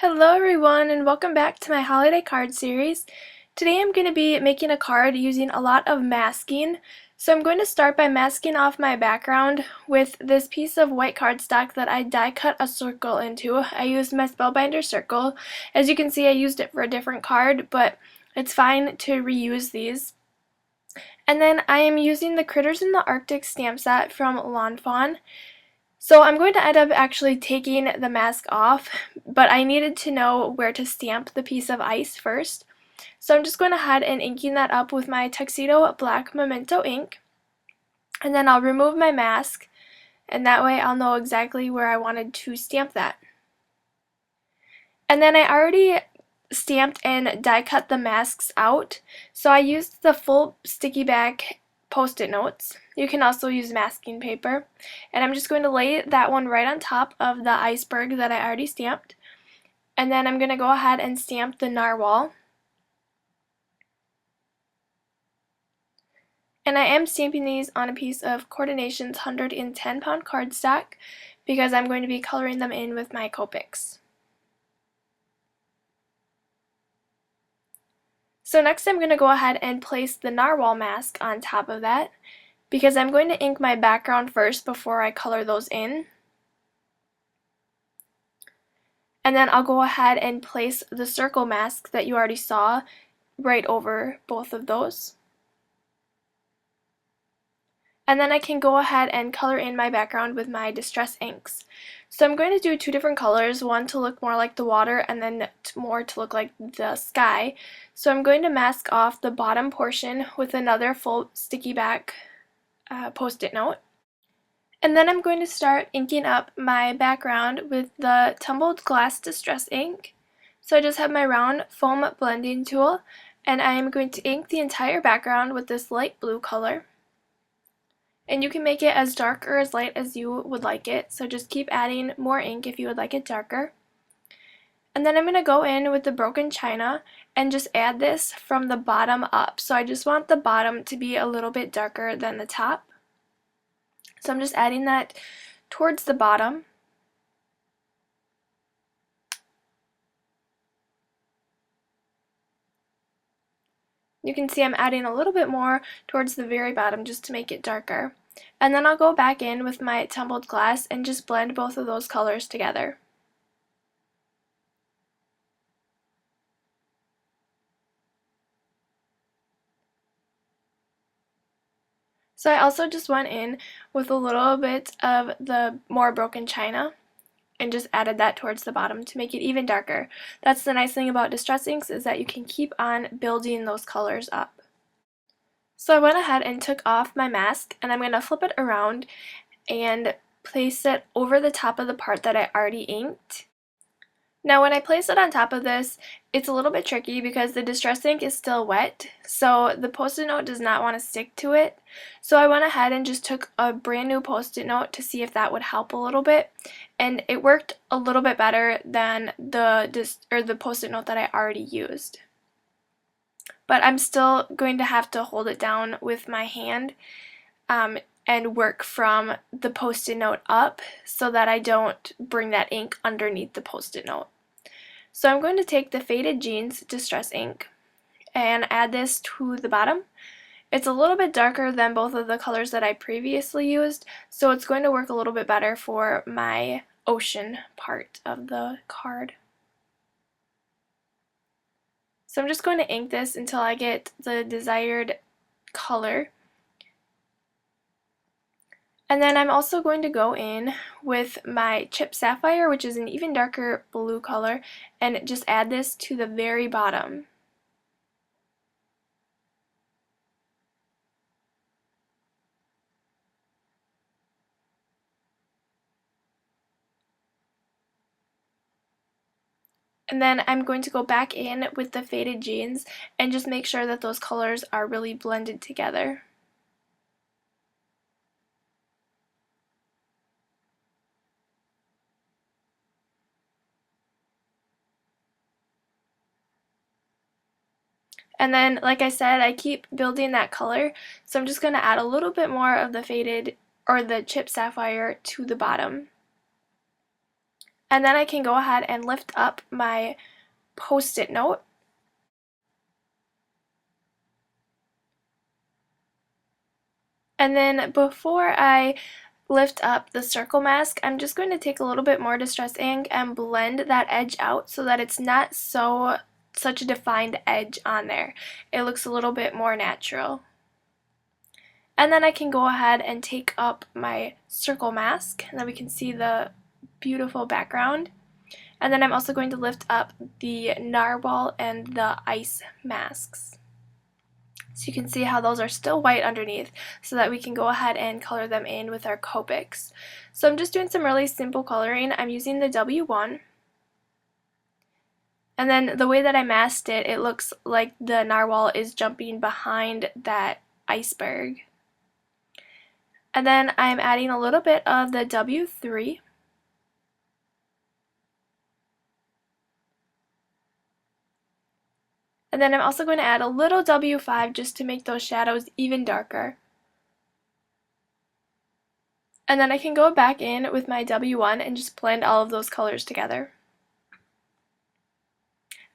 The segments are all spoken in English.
Hello everyone and welcome back to my holiday card series. Today I'm going to be making a card using a lot of masking. So I'm going to start by masking off my background with this piece of white cardstock that I die cut a circle into. I used my Spellbinder circle. As you can see, I used it for a different card, but it's fine to reuse these. And then I am using the Critters in the Arctic stamp set from Fawn. So I'm going to end up actually taking the mask off, but I needed to know where to stamp the piece of ice first. So I'm just going ahead and inking that up with my Tuxedo Black Memento ink. And then I'll remove my mask, and that way I'll know exactly where I wanted to stamp that. And then I already stamped and die cut the masks out, so I used the full sticky back Post-it notes. You can also use masking paper. And I'm just going to lay that one right on top of the iceberg that I already stamped. And then I'm going to go ahead and stamp the narwhal. And I am stamping these on a piece of Coordination's 110-pound cardstock because I'm going to be coloring them in with my Copics. So next I'm going to go ahead and place the narwhal mask on top of that because I'm going to ink my background first before I color those in. And then I'll go ahead and place the circle mask that you already saw right over both of those. And then I can go ahead and color in my background with my Distress inks. So I'm going to do two different colors, one to look more like the water and then more to look like the sky. So I'm going to mask off the bottom portion with another full sticky back Post-it note. And then I'm going to start inking up my background with the Tumbled Glass Distress ink. So I just have my round foam blending tool, and I am going to ink the entire background with this light blue color. And you can make it as dark or as light as you would like it, so just keep adding more ink if you would like it darker. And then I'm going to go in with the Broken China and just add this from the bottom up. So I just want the bottom to be a little bit darker than the top. So I'm just adding that towards the bottom. You can see I'm adding a little bit more towards the very bottom just to make it darker. And then I'll go back in with my tumbled glass and just blend both of those colors together. So I also just went in with a little bit of the more Broken China and just added that towards the bottom to make it even darker. That's the nice thing about Distress inks, is that you can keep on building those colors up. So I went ahead and took off my mask, and I'm going to flip it around and place it over the top of the part that I already inked. Now when I place it on top of this, it's a little bit tricky because the Distress ink is still wet, so the Post-it note does not want to stick to it. So I went ahead and just took a brand new Post-it note to see if that would help a little bit, and it worked a little bit better than the Post-it note that I already used. But I'm still going to have to hold it down with my hand and work from the Post-it note up so that I don't bring that ink underneath the Post-it note. So I'm going to take the Faded Jeans Distress ink and add this to the bottom. It's a little bit darker than both of the colors that I previously used, so it's going to work a little bit better for my ocean part of the card. So I'm just going to ink this until I get the desired color. And then I'm also going to go in with my Chip Sapphire, which is an even darker blue color, and just add this to the very bottom. And then I'm going to go back in with the Faded Jeans and just make sure that those colors are really blended together. And then, like I said, I keep building that color, so I'm just going to add a little bit more of the faded or the Chip Sapphire to the bottom. And then I can go ahead and lift up my Post-it note. And then before I lift up the circle mask, I'm just going to take a little bit more Distress ink and blend that edge out so that it's not such a defined edge on there. It looks a little bit more natural. And then I can go ahead and take up my circle mask, and then we can see the beautiful background. And then I'm also going to lift up the narwhal and the ice masks. So you can see how those are still white underneath, so that we can go ahead and color them in with our Copics. So I'm just doing some really simple coloring. I'm using the W1. And then the way that I masked it, it looks like the narwhal is jumping behind that iceberg. And then I'm adding a little bit of the W3. And then I'm also going to add a little W5 just to make those shadows even darker. And then I can go back in with my W1 and just blend all of those colors together.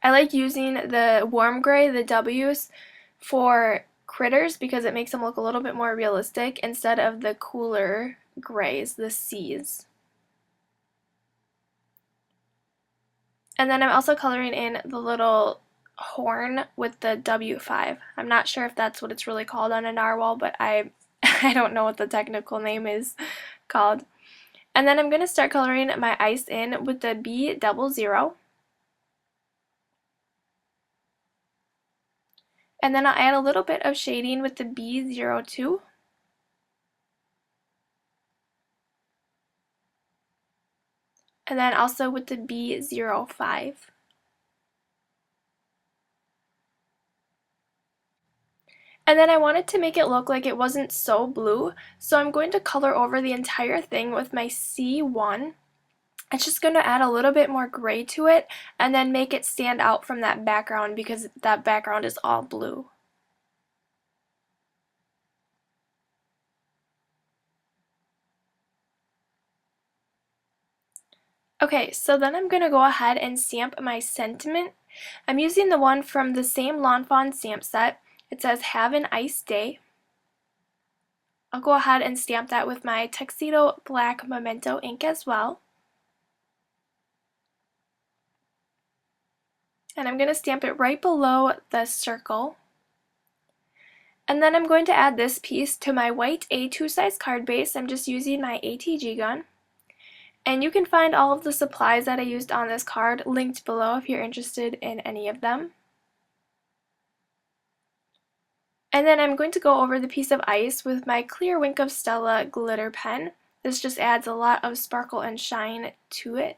I like using the warm gray, the W's, for critters because it makes them look a little bit more realistic instead of the cooler grays, the C's. And then I'm also coloring in the little horn with the W5. I'm not sure if that's what it's really called on a narwhal, but I don't know what the technical name is called. And then I'm going to start coloring my ice in with the B00. And then I'll add a little bit of shading with the B02. And then also with the B05. And then I wanted to make it look like it wasn't so blue, so I'm going to color over the entire thing with my C1. It's just going to add a little bit more gray to it and then make it stand out from that background because that background is all blue. Okay, so then I'm going to go ahead and stamp my sentiment. I'm using the one from the same Lawn Fawn stamp set. It says, "Have an Ice Day." I'll go ahead and stamp that with my Tuxedo Black Memento ink as well. And I'm going to stamp it right below the circle. And then I'm going to add this piece to my white A2 size card base. I'm just using my ATG gun. And you can find all of the supplies that I used on this card linked below if you're interested in any of them. And then I'm going to go over the piece of ice with my clear Wink of Stella glitter pen. This just adds a lot of sparkle and shine to it.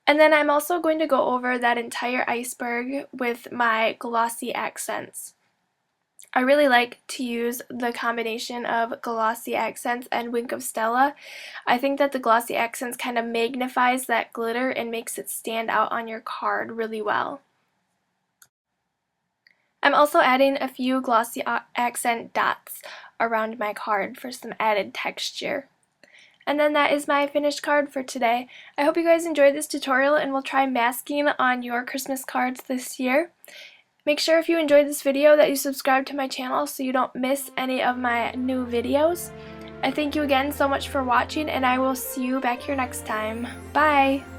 And then I'm also going to go over that entire iceberg with my glossy accents. I really like to use the combination of glossy accents and Wink of Stella. I think that the glossy accents kind of magnifies that glitter and makes it stand out on your card really well. I'm also adding a few glossy accent dots around my card for some added texture. And then that is my finished card for today. I hope you guys enjoyed this tutorial and will try masking on your Christmas cards this year. Make sure if you enjoyed this video that you subscribe to my channel so you don't miss any of my new videos. I thank you again so much for watching, and I will see you back here next time. Bye!